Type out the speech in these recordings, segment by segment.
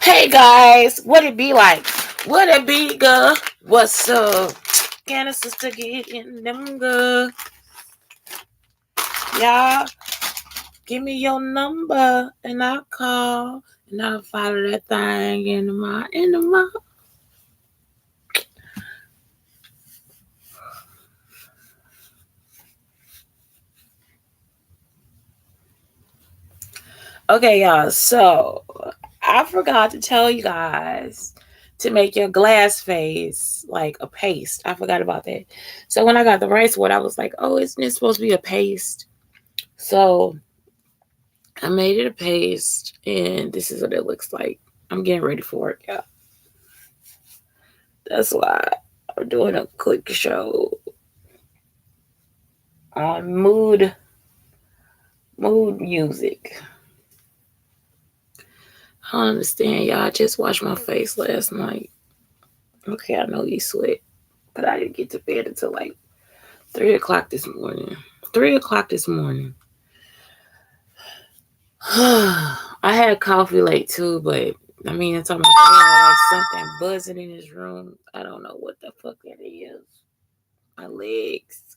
Hey guys, what it be like? What it be, girl? What's up? Can a sister get in them, girl? Y'all, give me your number and I'll call and I'll follow that thing in the mouth. Okay, y'all. So I forgot to tell you guys to make your glass face like a paste. I forgot about that. So when I got the rice water, I was like, oh, isn't it supposed to be a paste? So I made it a paste, and this is what it looks like. I'm getting ready for it, yeah. That's why I'm doing a quick show on mood music. I don't understand, y'all. I just washed my face last night. Okay, I know you sweat, but I didn't get to bed until like 3 o'clock this morning. 3 o'clock this morning. I had coffee late too, but I mean, it's almost like something buzzing in his room. I don't know what the fuck that is. My legs.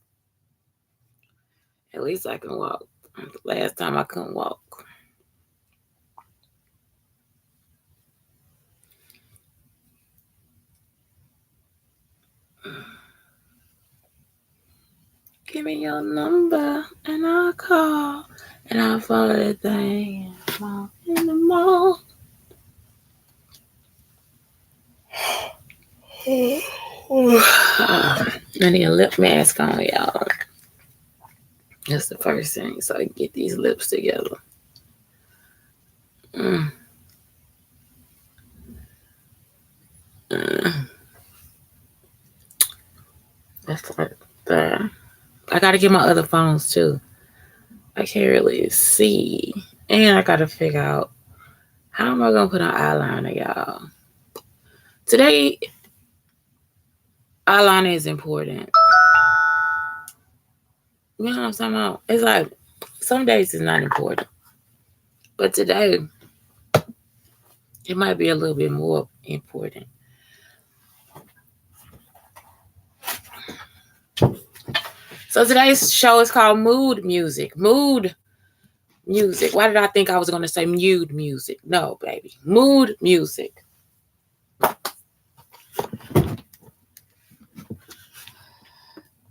At least I can walk. Last time I couldn't walk. Give me your number and I'll call and I'll follow that thing in the mall. I need a lip mask on, y'all. That's the first thing, so I can get these lips together. That's like that. I gotta get my other phones too. I can't really see. And I gotta figure out how am I gonna put on eyeliner, y'all. Today, eyeliner is important. You know what I'm talking about? It's like some days it's not important. But today, it might be a little bit more important. So today's show is called Mood Music. Mood Music. Why did I think I was going to say nude music? No, baby. Mood Music.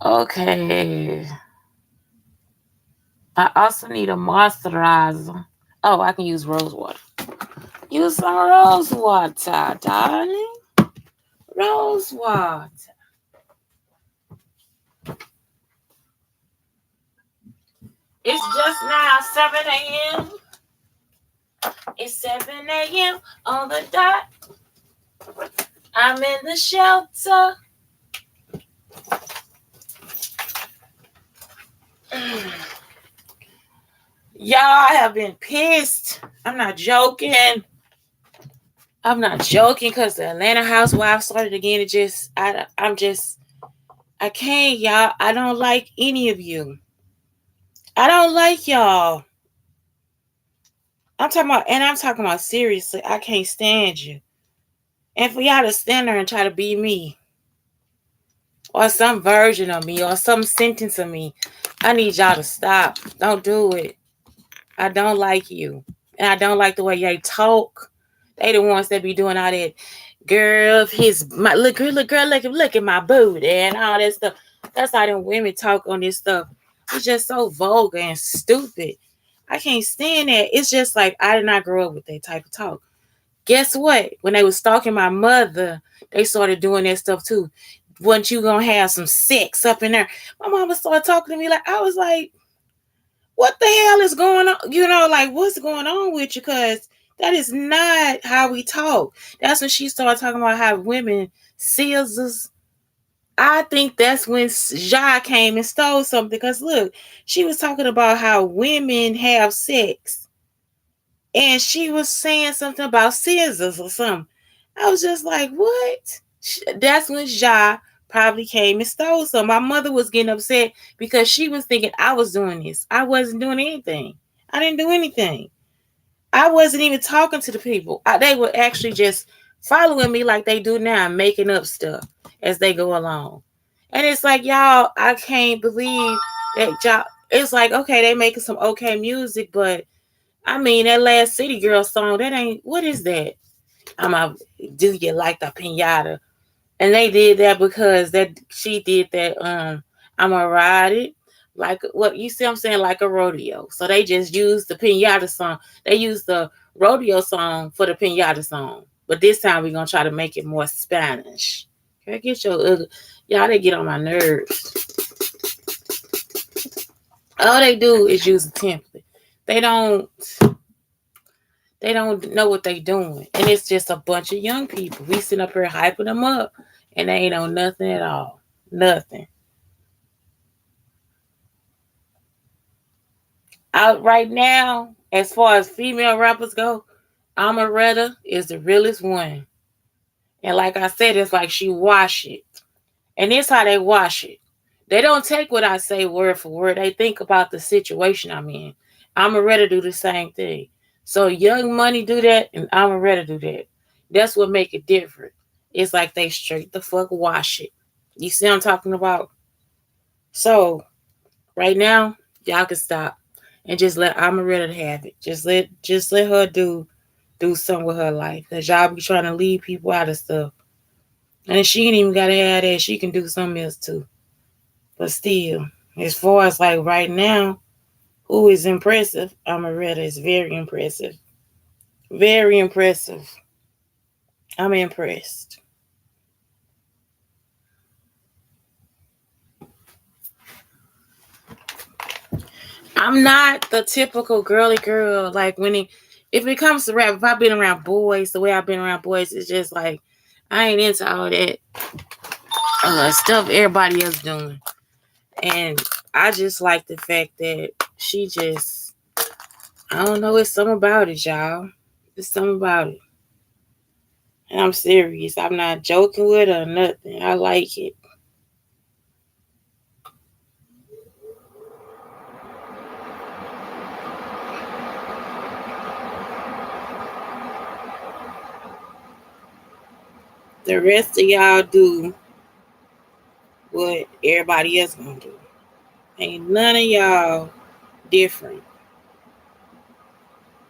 Okay. I also need a moisturizer. Oh, I can use rose water. Use some rose water, darling. Rose water. It's just now 7 a.m. It's 7 a.m. on the dot. I'm in the shelter. Y'all have been pissed. I'm not joking. Because the Atlanta Housewives started again. I can't, y'all. I don't like any of you. I don't like y'all. I'm talking about seriously. I can't stand you. And for y'all to stand there and try to be me, or some version of me, or some sentence of me, I need y'all to stop. Don't do it. I don't like you. And I don't like the way they talk. They the ones that be doing all that. Girl, look at my booty and all that stuff. That's how them women talk on this stuff. It's just so vulgar and stupid. I can't stand that. It's just like I did not grow up with that type of talk. Guess what? When they was stalking my mother, they started doing that stuff too. Wasn't you gonna have some sex up in there? My mama started talking to me like I was like, what the hell is going on? You know, like what's going on with you? Because that is not how we talk. That's when she started talking about how women scissors. I think that's when Ja came and stole something. Because look, she was talking about how women have sex. And she was saying something about scissors or something. I was just like, what? That's when Ja probably came and stole some. My mother was getting upset because she was thinking I was doing this. I wasn't doing anything. I didn't do anything. I wasn't even talking to the people. They were actually just following me like they do now, making up stuff as they go along. And it's like, y'all, I can't believe that y'all. It's like, okay, they making some okay music, but I mean, that last City Girl song, that ain't, what is that? I'm a, do you like the pinata? And they did that because that she did that. I'm gonna ride it like what you see. I'm saying like a rodeo. So they just used the pinata song. They used the rodeo song for the pinata song. But this time we're gonna try to make it more Spanish. Okay, get your ugly. Y'all, they get on my nerves. All they do is use a template. They don't. They don't know what they doing, and it's just a bunch of young people. We sitting up here hyping them up, and they ain't on nothing at all. Nothing. Out right now, as far as female rappers go, Amaretta is the realest one. And like I said, it's like she wash it. And this how they wash it. They don't take what I say word for word. They think about the situation I'm in. Amaretta do the same thing. So Young Money do that and Amaretta do that. That's what make it different. It's like they straight the fuck wash it. You see what I'm talking about? So right now, y'all can stop and just let Amaretta have it. Just let her do something with her life. Cause y'all be trying to leave people out of stuff. And she ain't even gotta have that. She can do something else too. But still, as far as like right now, who is impressive? Amaretta is very impressive. Very impressive. I'm impressed. I'm not the typical girly girl. Like if it comes to rap, if I've been around boys, the way I've been around boys, it's just like I ain't into all that stuff everybody else doing. And I just like the fact that she just, I don't know, it's something about it, y'all. It's something about it. And I'm serious. I'm not joking with her or nothing. I like it. The rest of y'all do what everybody else gonna do. Ain't none of y'all different.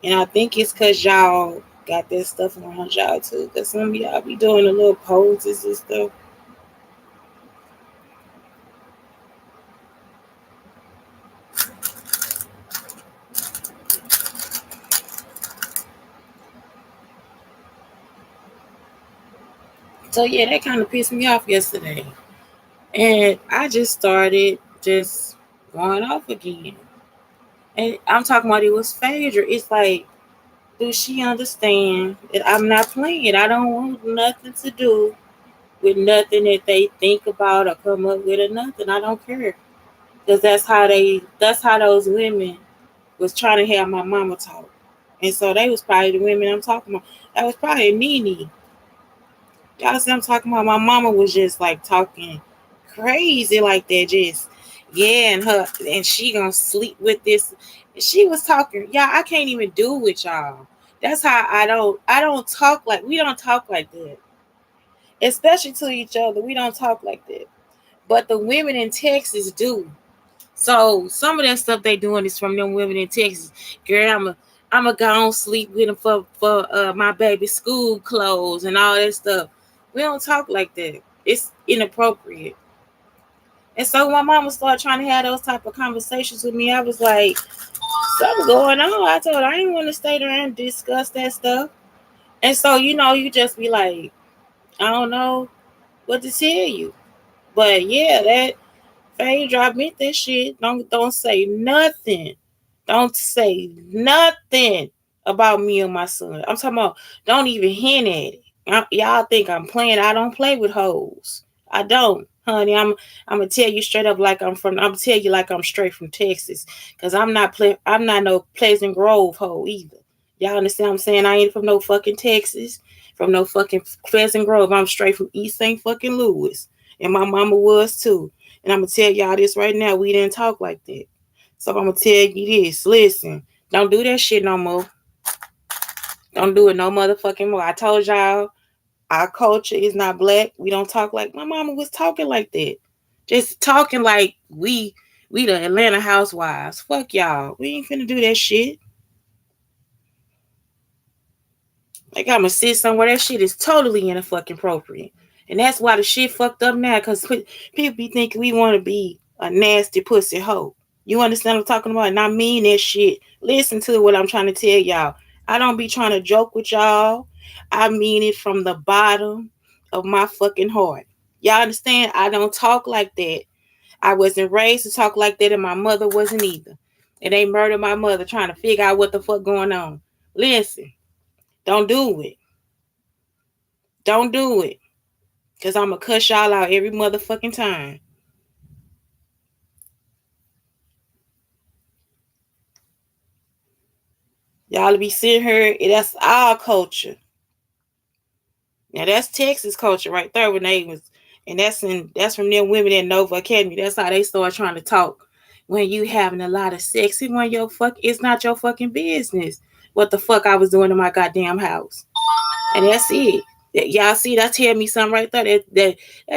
And I think it's cause y'all got that stuff around y'all too. Cause some of y'all be doing the little poses and stuff. So yeah, that kind of pissed me off yesterday. And I just started just going off again. And I'm talking about it was Phaedra. It's like, do she understand that I'm not playing? I don't want nothing to do with nothing that they think about or come up with or nothing. I don't care. Because that's how those women was trying to have my mama talk. And so they was probably the women I'm talking about. That was probably Nene. Y'all see I'm talking about? My mama was just like talking crazy like that, just yeah, and she gonna sleep with this. She was talking, yeah, I can't even do with y'all. That's how I don't talk like we don't talk like that. Especially to each other. We don't talk like that. But the women in Texas do. So some of that stuff they doing is from them women in Texas. Girl, I'm a go on sleep with them for my baby school clothes and all that stuff. We don't talk like that. It's inappropriate. And so when my mama started trying to have those type of conversations with me, I was like, something going on. I told her I didn't want to stay there and discuss that stuff. And so, you just be like, I don't know what to tell you. But yeah, that Phaedra admit that shit. Don't say nothing. Don't say nothing about me and my son. I'm talking about don't even hint at it. Y'all think I'm playing. I don't play with hoes. I don't, honey. I'm gonna tell you straight up like I'm gonna tell you like I'm straight from Texas. Cause I'm not no Pleasant Grove hoe either. Y'all understand what I'm saying? I ain't from no fucking Texas. From no fucking Pleasant Grove. I'm straight from East St. fucking Louis. And my mama was too. And I'm gonna tell y'all this right now. We didn't talk like that. So I'm gonna tell you this. Listen, don't do that shit no more. Don't do it no motherfucking more. I told y'all, our culture is not black. We don't talk like my mama was talking like that. Just talking like we the Atlanta housewives. Fuck y'all. We ain't finna do that shit. Like I'ma sit somewhere. That shit is totally inappropriate. And that's why the shit fucked up now. Cause people be thinking we want to be a nasty pussy hoe. You understand what I'm talking about? And I mean that shit. Listen to what I'm trying to tell y'all. I don't be trying to joke with y'all. I mean it from the bottom of my fucking heart. Y'all understand? I don't talk like that. I wasn't raised to talk like that, and my mother wasn't either. And they murdered my mother trying to figure out what the fuck going on. Listen, don't do it. Don't do it. Because I'm going to cuss y'all out every motherfucking time. Y'all be sitting here, that's our culture. Now that's Texas culture right there when they was, and that's from them women at Nova Academy. That's how they start trying to talk. When you having a lot of sex, it's not your fucking business what the fuck I was doing in my goddamn house. And that's it. Y'all see, that tell me something right there. That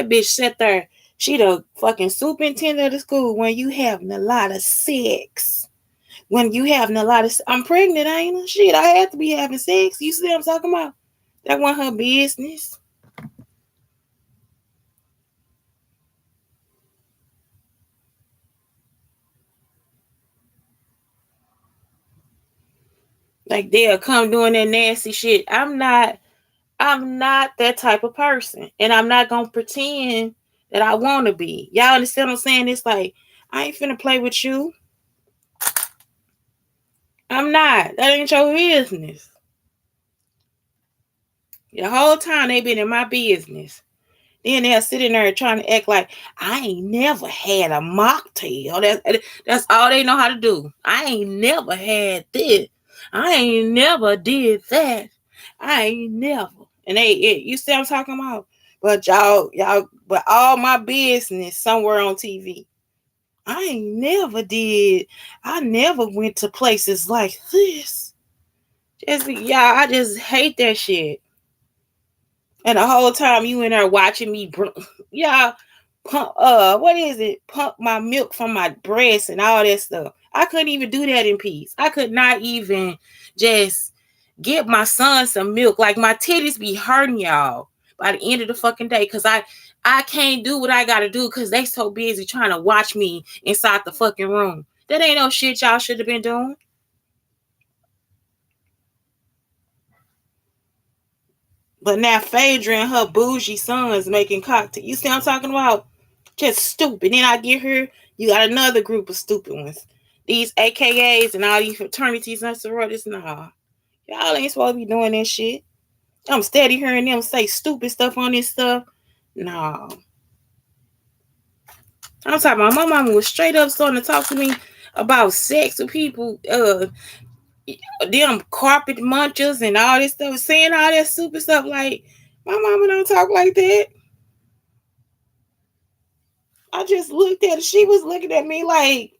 bitch sat there. She the fucking superintendent of the school. When you having a lot of sex. When you having a lot of, I'm pregnant, ain't I? Shit, I had to be having sex. You see what I'm talking about? That wasn't her business. Like they'll come doing that nasty shit. I'm not that type of person. And I'm not gonna pretend that I wanna be. Y'all understand what I'm saying? It's like, I ain't finna play with you. I'm not. That ain't your business. The whole time they been in my business. Then they're sitting there trying to act like I ain't never had a mocktail. That's all they know how to do. I ain't never had this. I ain't never did that. I ain't never. And you see what I'm talking about? But but all my business somewhere on TV. I ain't never did. I never went to places like this. I just hate that shit. And the whole time you in there watching me, pump, what is it? Pump my milk from my breast and all that stuff. I couldn't even do that in peace. I could not even just give my son some milk. Like my titties be hurting y'all by the end of the fucking day because I can't do what I gotta do because they so busy trying to watch me inside the fucking room. That ain't no shit y'all should have been doing. But now Phaedra and her bougie sons making cocktails. You see what I'm talking about? Just stupid. Then I get here, you got another group of stupid ones. These AKAs and all these fraternities and sororities. Nah. Y'all ain't supposed to be doing that shit. I'm steady hearing them say stupid stuff on this stuff. No. I'm talking about my mama was straight up starting to talk to me about sex with people, them carpet munchers and all this stuff, saying all that stupid stuff. Like, my mama don't talk like that. I just looked at her. She was looking at me like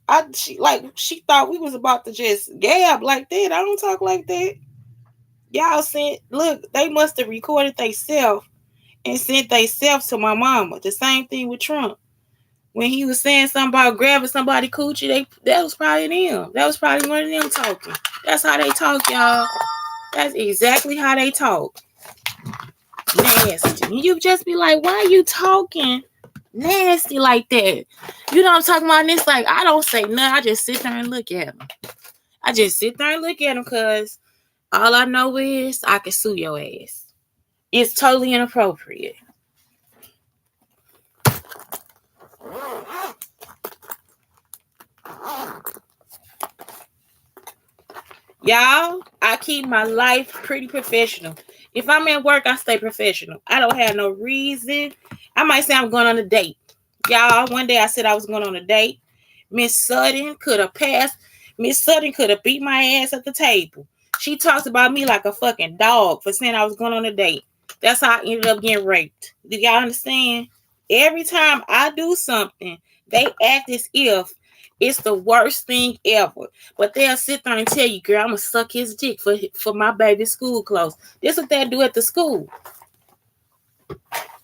she thought we was about to just gab like that. I don't talk like that. Y'all sent look, they must have recorded themselves and sent themselves to my mama. The same thing with Trump. When he was saying something about grabbing somebody coochie, that was probably them. That was probably one of them talking. That's how they talk, y'all. That's exactly how they talk. Nasty. You just be like, why are you talking nasty like that? You know what I'm talking about? And it's like, I don't say nothing. I just sit there and look at them. I just sit there and look at them because all I know is I can sue your ass. It's totally inappropriate. Y'all, I keep my life pretty professional. If I'm at work, I stay professional. I don't have no reason. I might say I'm going on a date. Y'all, one day I said I was going on a date. Miss Sutton could have passed. Miss Sutton could have beat my ass at the table. She talks about me like a fucking dog for saying I was going on a date. That's how I ended up getting raped. Do y'all understand? Every time I do something, they act as if It's the worst thing ever. But they'll sit there and tell you, girl, I'm going to suck his dick for my baby's school clothes. This is what they do at the school.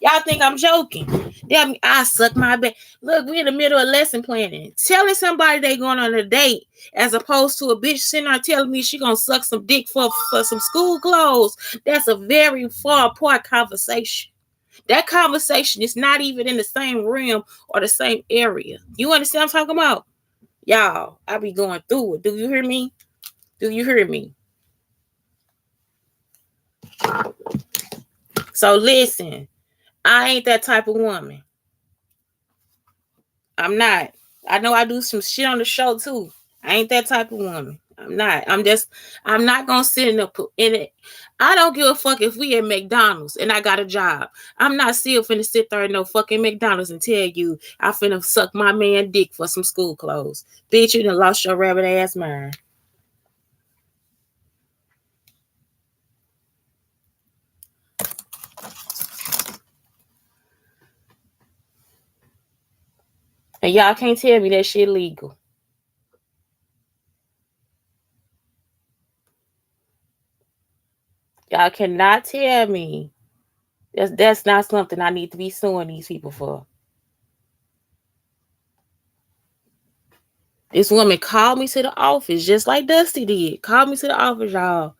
Y'all think I'm joking. I suck my back. Look, we're in the middle of lesson planning. Telling somebody they going on a date as opposed to a bitch sitting there telling me she going to suck some dick for some school clothes. That's a very far apart conversation. That conversation is not even in the same realm or the same area. You understand what I'm talking about? Y'all, I be going through it. Do you hear me? Do you hear me? So listen, I ain't that type of woman. I'm not. I know I do some shit on the show too. I ain't that type of woman. I'm not. I'm not gonna sit in it. I don't give a fuck if we at McDonald's and I got a job. I'm not still finna sit there in no fucking McDonald's and tell you I finna suck my man dick for some school clothes. Bitch, you done lost your rabbit ass mind. And y'all can't tell me that shit legal. Y'all cannot tell me that's not something I need to be suing these people for. This woman called me to the office just like Dusty did. Called me to the office, y'all.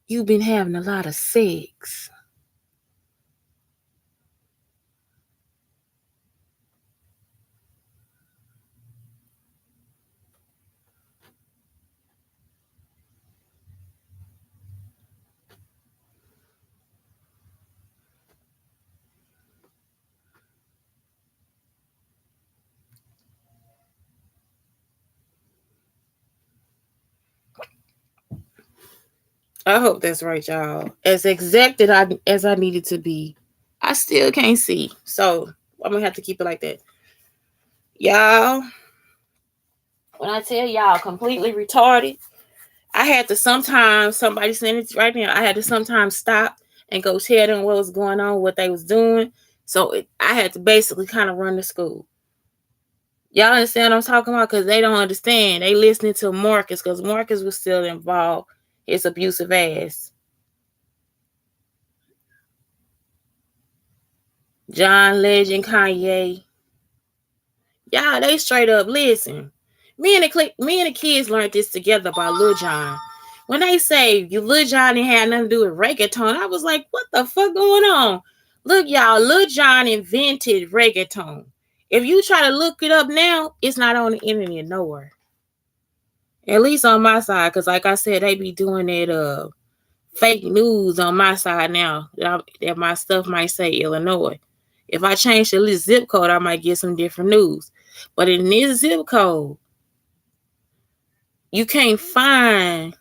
You've been having a lot of sex. I hope that's right, y'all. As exact as I needed to be, I still can't see. So I'm gonna have to keep it like that. Y'all, when I tell y'all completely retarded, I had to sometimes, somebody saying it right now, I had to sometimes stop and go tell them what was going on, what they was doing. So I had to basically kind of run the school. Y'all understand what I'm talking about? Because they don't understand. They listening to Marcus because Marcus was still involved. His abusive ass. John Legend, Kanye. Y'all, they straight up listen. Me and the kids learned this together by Lil Jon. When they say you Lil Jon didn't have nothing to do with reggaeton, I was like, what the fuck going on? Look, y'all, Lil Jon invented reggaeton. If you try to look it up now, it's not on the internet nowhere. At least on my side, because like I said, they be doing that fake news on my side now. That my stuff might say Illinois. If I change the zip code, I might get some different news. But in this zip code, you can't find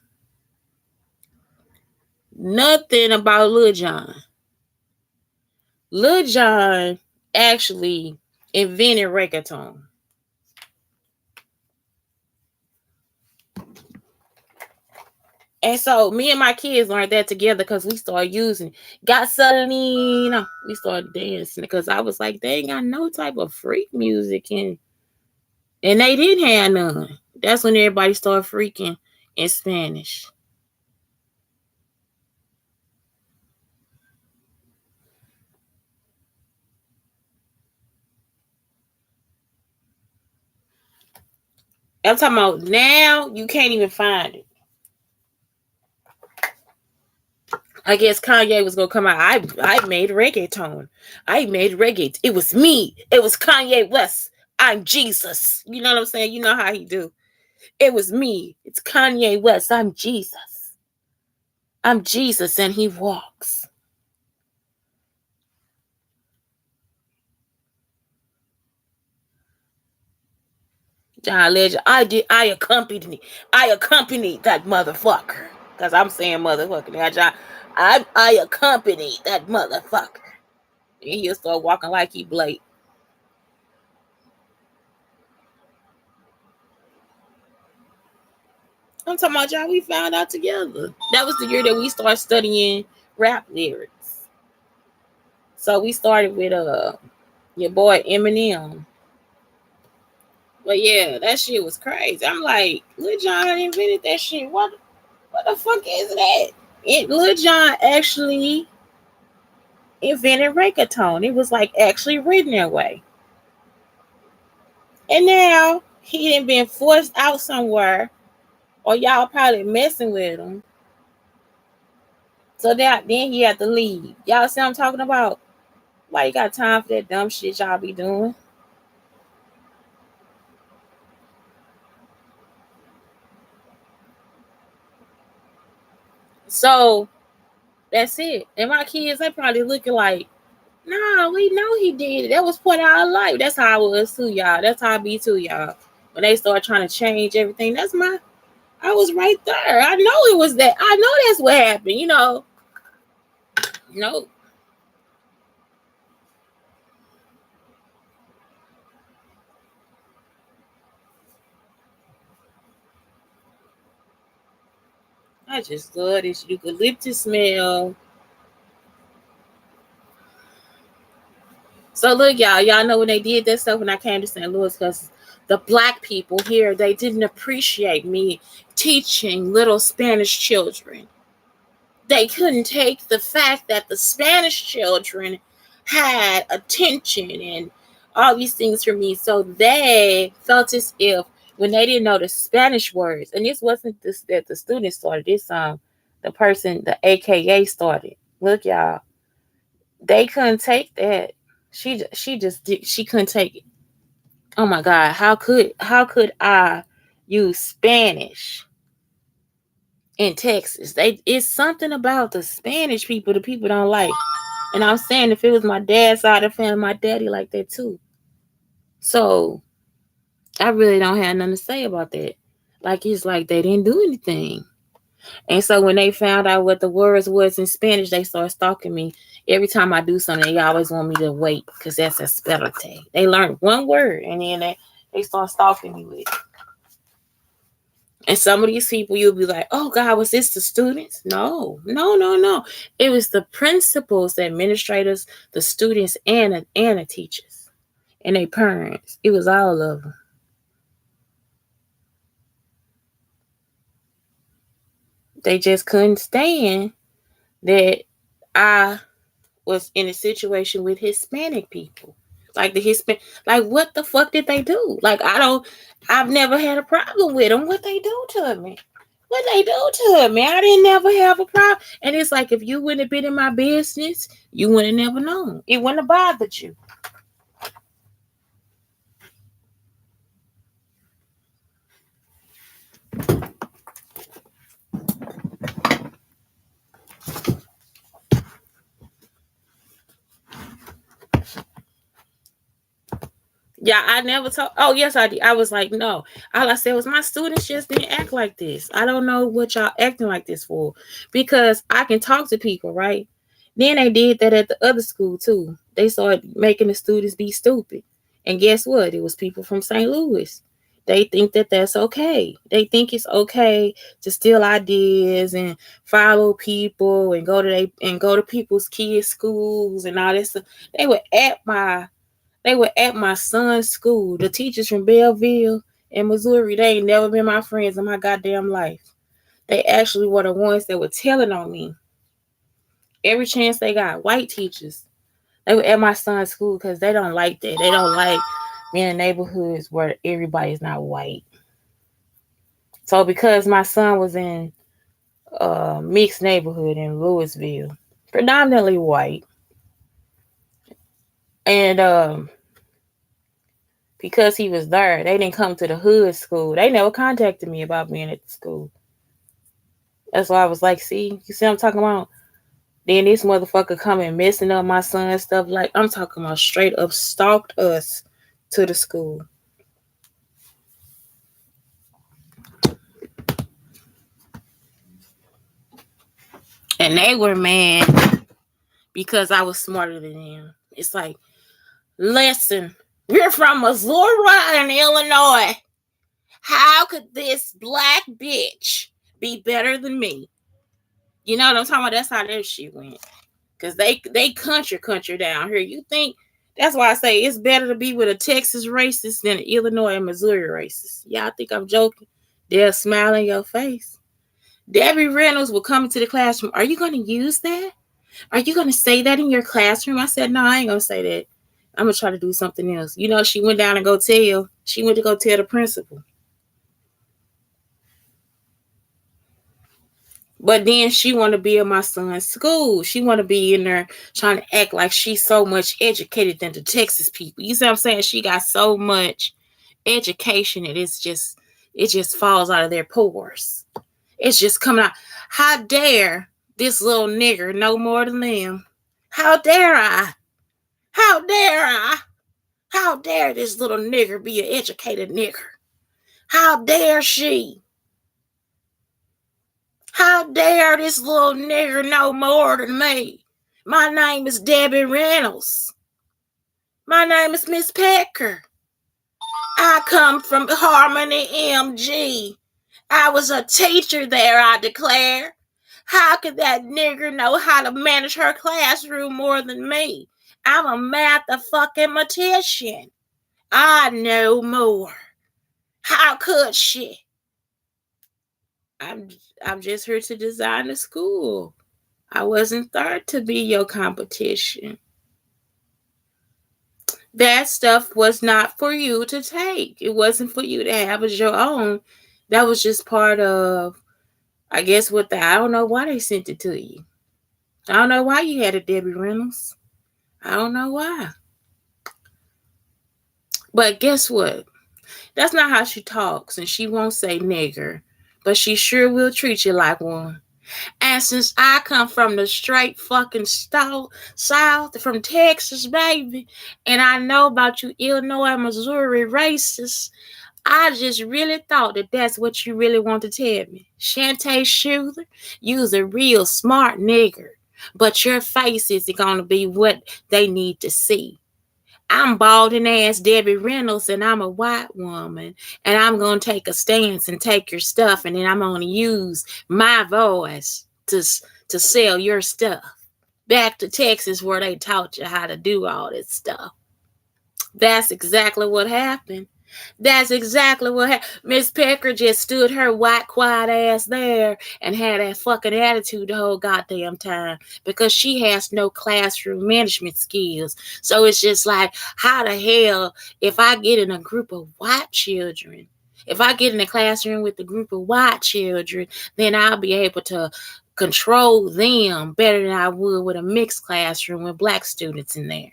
nothing about Lil Jon. Lil Jon actually invented reggaeton. And so me and my kids learned that together because we started using gasolina. We started dancing because I was like, they ain't got no type of freak music and they didn't have none. That's when everybody started freaking in Spanish. I'm talking about now you can't even find it. I guess Kanye was gonna come out. I made reggaeton. I made reggae. It was me. It was Kanye West. I'm Jesus. You know what I'm saying? You know how he do. It was me. It's Kanye West. I'm Jesus. I'm Jesus and he walks. John Legend. I accompanied that motherfucker. Cause I'm saying motherfucker. Now, John, I accompanied that motherfucker. And he'll start walking like he Blake. I'm talking about y'all. We found out together. That was the year that we started studying rap lyrics. So we started with your boy Eminem. But yeah, that shit was crazy. I'm like, Lil Jon invented that shit. What the fuck is that? Lil Jon actually invented reggaeton. It was like actually written that way. And now he didn't been forced out somewhere, or y'all probably messing with him. So that then he had to leave. Y'all see what I'm talking about? Why you got time for that dumb shit y'all be doing? So that's it. And my kids, they probably looking like, nah, we know he did it. That was part of our life. That's how I was too, y'all. That's how I be too, y'all. When they start trying to change everything, I was right there. I know it was that. I know that's what happened. No, I just love this eucalyptus smell. So look, y'all know when they did that stuff when I came to St. Louis, because the black people here, they didn't appreciate me teaching little Spanish children. They couldn't take the fact that the Spanish children had attention and all these things for me. So they felt as if when they didn't know the Spanish words, and this wasn't this that the student started, this the person, the AKA started. Look, y'all, they couldn't take that. She just did, she couldn't take it. Oh my God, how could I use Spanish in Texas? It's something about the Spanish people the people don't like. And I'm saying if it was my dad's side of the family, my daddy like that too. So I really don't have nothing to say about that. Like it's like they didn't do anything. And so when they found out what the words was in Spanish, they started stalking me. Every time I do something, they always want me to wait because that's a spellate. They learned one word and then they start stalking me with it. And some of these people, you'll be like, oh God, was this the students? No, no, no, no. It was the principals, the administrators, the students, and the teachers, and their parents. It was all of them. They just couldn't stand that I was in a situation with Hispanic people. Like like what the fuck did they do? Like I've never had a problem with them. What they do to me? What they do to me? I didn't never have a problem. And it's like if you wouldn't have been in my business, you would have never known. It wouldn't have bothered you. Yeah, I never told. Oh, yes, I did. I was like, no. All I said was my students just didn't act like this. I don't know what y'all acting like this for, because I can talk to people, right? Then they did that at the other school too. They started making the students be stupid, and guess what? It was people from St. Louis. They think that that's okay. They think it's okay to steal ideas and follow people and go to people's kids' schools and all this stuff. They were at my they were at my son's school. The teachers from Belleville and Missouri, they ain't never been my friends in my goddamn life. They actually were the ones that were telling on me every chance they got. White teachers. They were at my son's school because they don't like that. They don't like being in neighborhoods where everybody's not white. So because my son was in a mixed neighborhood in Louisville, predominantly white, and because he was there, they didn't come to the hood school. They never contacted me about being at the school. That's why I was like, see, you see what I'm talking about? Then this motherfucker coming messing up my son's stuff. Like, I'm talking about straight up stalked us to the school. And they were mad because I was smarter than them. It's like, listen, we're from Missouri and Illinois. How could this black bitch be better than me? You know what I'm talking about? That's how their shit went. Cause they country down here. You think That's why I say it's better to be with a Texas racist than an Illinois and Missouri racist. Y'all think I'm joking? They'll smile in your face. Debbie Reynolds will come into the classroom. Are you going to use that? Are you going to say that in your classroom? I said, no, I ain't going to say that. I'm going to try to do something else. You know, she went down and she went to go tell the principal. But then she want to be in my son's school. She want to be in there trying to act like she's so much educated than the Texas people. You see what I'm saying? She got so much education that it just falls out of their pores. It's just coming out. How dare this little nigger know more than them? How dare I? How dare I? How dare this little nigger be an educated nigger? How dare she? How dare this little nigger know more than me? My name is Debbie Reynolds. My name is Miss Pecker. I come from Harmony MG. I was a teacher there, I declare. How could that nigger know how to manage her classroom more than me? I'm a mathematician. I know more. How could she? I'm just here to design a school. I wasn't there to be your competition. That stuff was not for you to take. It wasn't for you to have as your own. That was just part of, I guess, I don't know why they sent it to you. I don't know why you had a Debbie Reynolds. I don't know why. But guess what? That's not how she talks, and she won't say nigger, but she sure will treat you like one. And since I come from the straight fucking South, from Texas, baby, and I know about you Illinois, Missouri racists, I just really thought that that's what you really want to tell me. Shanteschuler, you's a real smart nigger, but your face isn't going to be what they need to see. I'm balding ass Debbie Reynolds and I'm a white woman and I'm going to take a stance and take your stuff and then I'm going to use my voice to sell your stuff. Back to Texas where they taught you how to do all this stuff. That's exactly what happened. That's exactly what happened. Miss Pecker just stood her white, quiet ass there and had that fucking attitude the whole goddamn time because she has no classroom management skills. So it's just like, how the hell, if I get in a group of white children, if I get in a classroom with a group of white children, then I'll be able to control them better than I would with a mixed classroom with black students in there.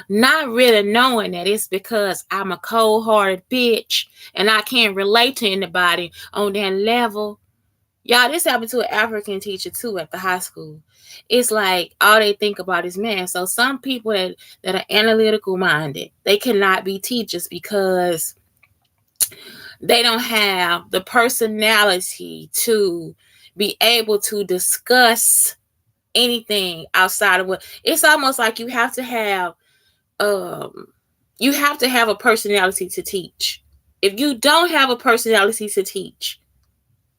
Not really knowing that it's because I'm a cold-hearted bitch and I can't relate to anybody on that level. Y'all, this happened to an African teacher too at the high school. It's like all they think about is man. So some people that are analytical minded, they cannot be teachers because they don't have the personality to be able to discuss anything outside of what it's almost like you have to have a personality to teach. If you don't have a personality to teach,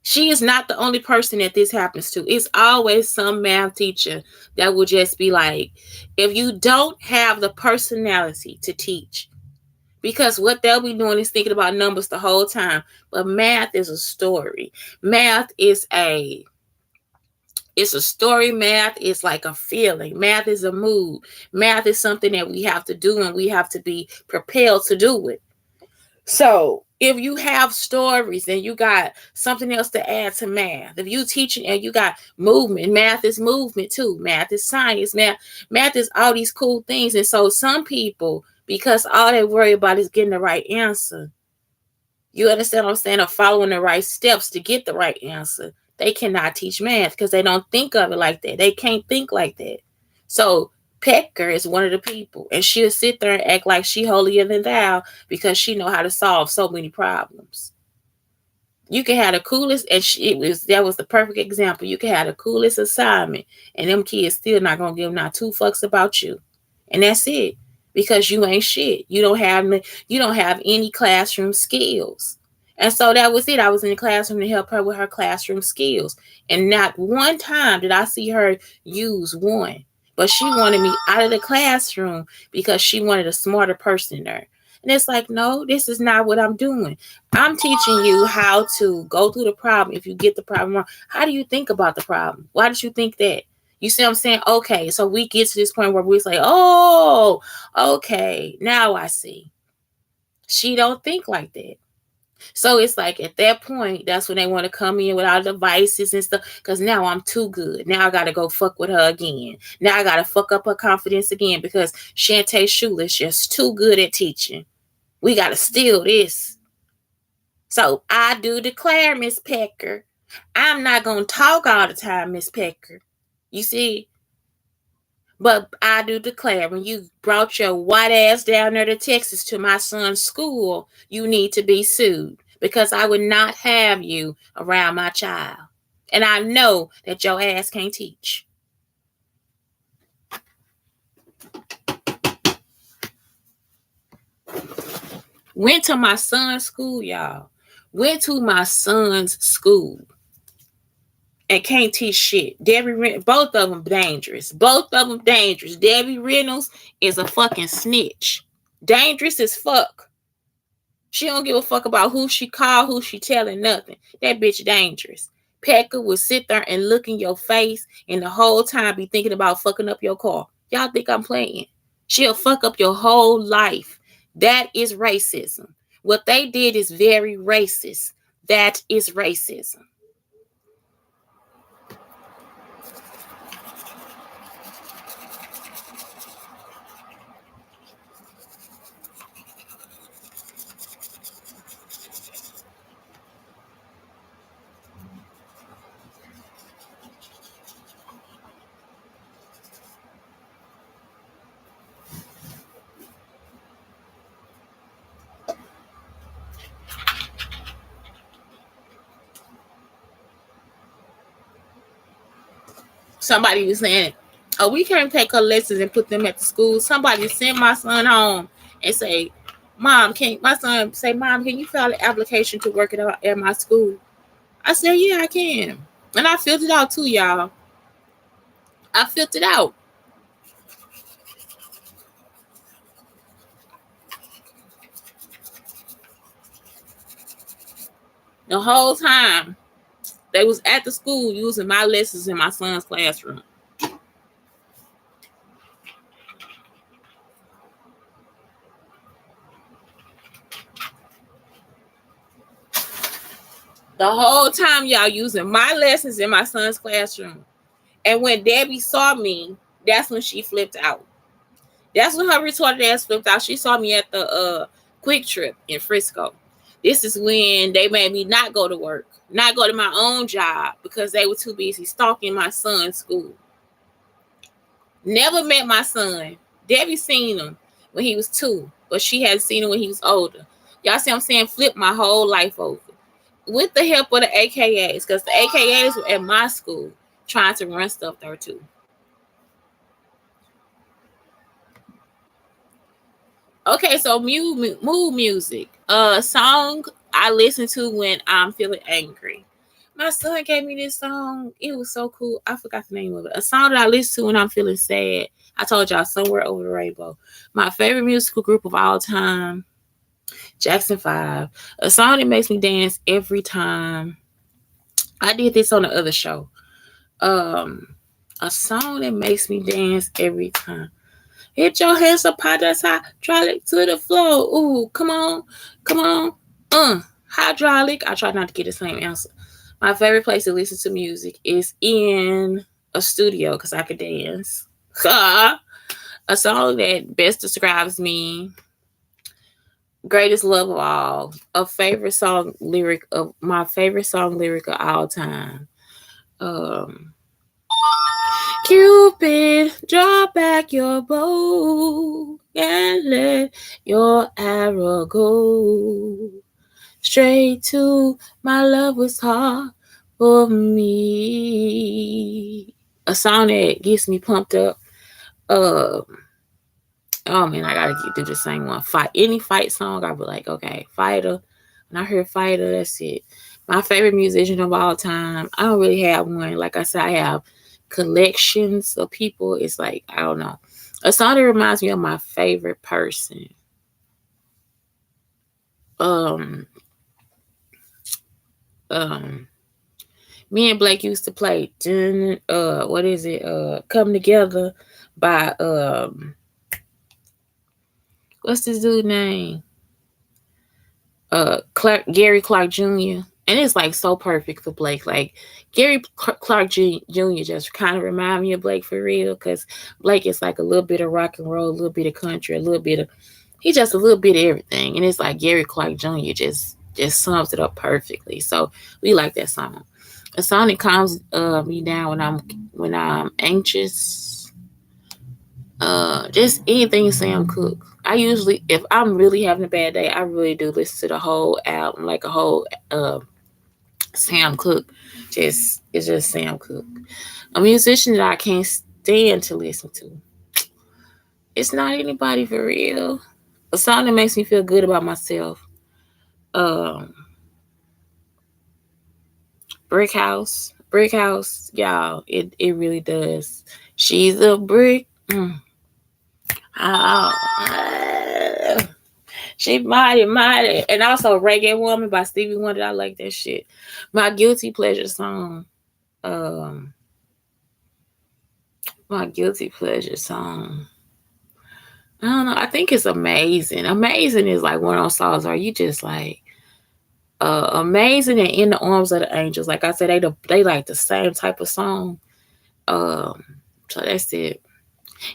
she is not the only person that this happens to. It's always some math teacher that will just be like, if you don't have the personality to teach, because what they'll be doing is thinking about numbers the whole time. But math is a story. Math is it's a story. Math is like a feeling. Math is a mood. Math is something that we have to do and we have to be propelled to do it. So if you have stories and you got something else to add to math, if you teaching and you got movement, math is movement too. Math is science. Math is all these cool things. And so some people, because all they worry about is getting the right answer, you understand what I'm saying, or following the right steps to get the right answer, they cannot teach math because they don't think of it like that. They can't think like that. So Pecker is one of the people, and she'll sit there and act like she holier than thou because she know how to solve so many problems. You can have the coolest, and that was the perfect example. You can have the coolest assignment, and them kids still not gonna give not two fucks about you, and that's it. Because you ain't shit. You don't have any classroom skills. And so that was it. I was in the classroom to help her with her classroom skills. And not one time did I see her use one. But she wanted me out of the classroom because she wanted a smarter person there. And it's like, no, this is not what I'm doing. I'm teaching you how to go through the problem. If you get the problem wrong, how do you think about the problem? Why did you think that? You see what I'm saying? Okay, so we get to this point where we say, oh, okay, now I see. She don't think like that. So it's like at that point, that's when they want to come in with all the devices and stuff. Because now I'm too good. Now I got to go fuck with her again. Now I got to fuck up her confidence again because Shanteschuler is just too good at teaching. We got to steal this. So I do declare, Miss Pecker, I'm not going to talk all the time, Miss Pecker. You see? But I do declare, when you brought your white ass down there to Texas to my son's school, you need to be sued because I would not have you around my child. And I know that your ass can't teach. Went to my son's school, y'all. Went to my son's school. And can't teach shit. Both of them dangerous. Both of them dangerous. Debbie Reynolds is a fucking snitch. Dangerous as fuck. She don't give a fuck about who she call, who she telling, nothing. That bitch dangerous. Pecker will sit there and look in your face and the whole time be thinking about fucking up your car. Y'all think I'm playing? She'll fuck up your whole life. That is racism. What they did is very racist. That is racism. Somebody was saying, oh, we can't take her lessons and put them at the school. Somebody sent my son home and say, Mom, can you fill out an application to work at my school? I said, yeah, I can. And I filled it out too, y'all. I filled it out. The whole time they was at the school using my lessons in my son's classroom. The whole time y'all using my lessons in my son's classroom. And when Debbie saw me, that's when she flipped out. That's when her retarded ass flipped out. She saw me at the Quick Trip in Frisco. This is when they made me not go to work, not go to my own job because they were too busy stalking my son's school. Never met my son. Debbie seen him when he was 2, but she hadn't seen him when he was older. Y'all see what I'm saying? Flip my whole life over. With the help of the AKAs, because the AKAs were at my school trying to run stuff there too. Okay, so mood music. Song I listen to when I'm feeling angry. My son gave me this song. It was so cool. I forgot the name of it. A song that I listen to when I'm feeling sad. I told y'all, Somewhere Over the Rainbow. My favorite musical group of all time, Jackson 5. A song that makes me dance every time. I did this on the other show. A song that makes me dance every time. Hit your hands up high, that's high. Hydraulic to the floor. Ooh, come on. Come on. Hydraulic. I try not to get the same answer. My favorite place to listen to music is in a studio because I could dance. A song that best describes me. Greatest love of all. My favorite song lyric of all time. Cupid, draw back your bow and let your arrow go straight to my lover's heart for me. A song that gets me pumped up. Oh man, I gotta do the same one. Any fight song, I'll be like, okay, Fighter. When I hear Fighter, that's it. My favorite musician of all time. I don't really have one. Like I said, I have collections of people. It's like, I don't know. A song that reminds me of my favorite person. Um, um, Me and Blake used to play. What is it? Come Together by what's this dude name? Gary Clark Jr. And it's like so perfect for Blake. Like Gary Clark Jr. just kind of remind me of Blake for real, because Blake is like a little bit of rock and roll, a little bit of country, a little bit of he just a little bit of everything. And it's like Gary Clark Jr. just sums it up perfectly. So we like that song. A song that calms me down when I'm anxious. Just anything Sam Cooke. I usually, if I'm really having a bad day, I really do listen to the whole album, like a whole Sam Cooke. It's just Sam Cooke. A musician that I can't stand to listen to. It's not anybody for real. A song that makes me feel good about myself. Um, Brick House, y'all. It really does. She's a brick. Oh, she mighty. And also Reggae Woman by Stevie Wonder. I like that shit. My guilty pleasure song. Um, my guilty pleasure song. I don't know. I think it's Amazing. Amazing is like one of those songs where you just like amazing and in the arms of the angels. Like I said, they like the same type of song. Um, so that's it.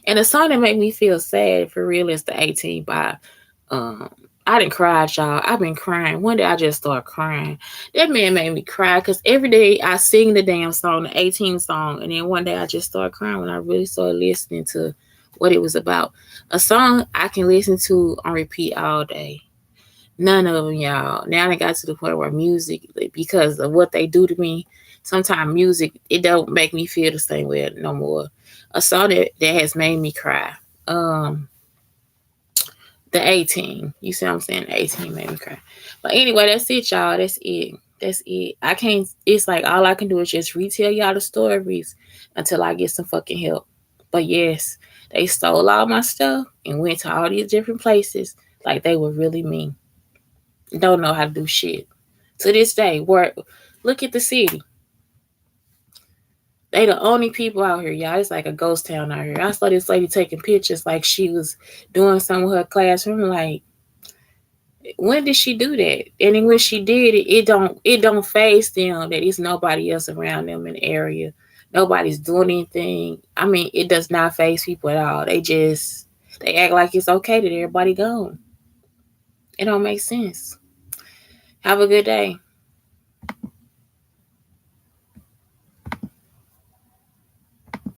And the song that make me feel sad for real is the 18 by um I didn't cry, y'all. I've been crying. One day I just started crying. That man made me cry because every day I sing the damn song, the 18 song, and then one day I just started crying when I really started listening to what it was about. A song I can listen to on repeat all day. None of them, y'all. Now they got to the point where music, because of what they do to me, sometimes music, it don't make me feel the same way no more. A song that has made me cry. The 18. You see what I'm saying? The 18 made me cry. But anyway, that's it, y'all. That's it. That's it. I can't, it's like all I can do is just retell y'all the stories until I get some fucking help. But yes, they stole all my stuff and went to all these different places like they were really me. Don't know how to do shit. To this day, look at the city. They the only people out here, y'all. It's like a ghost town out here. I saw this lady taking pictures like she was doing something with her classroom. Like, when did she do that? And then when she did it, it don't phase them that it's nobody else around them in the area. Nobody's doing anything. I mean, it does not phase people at all. They act like it's okay that everybody gone. It don't make sense. Have a good day.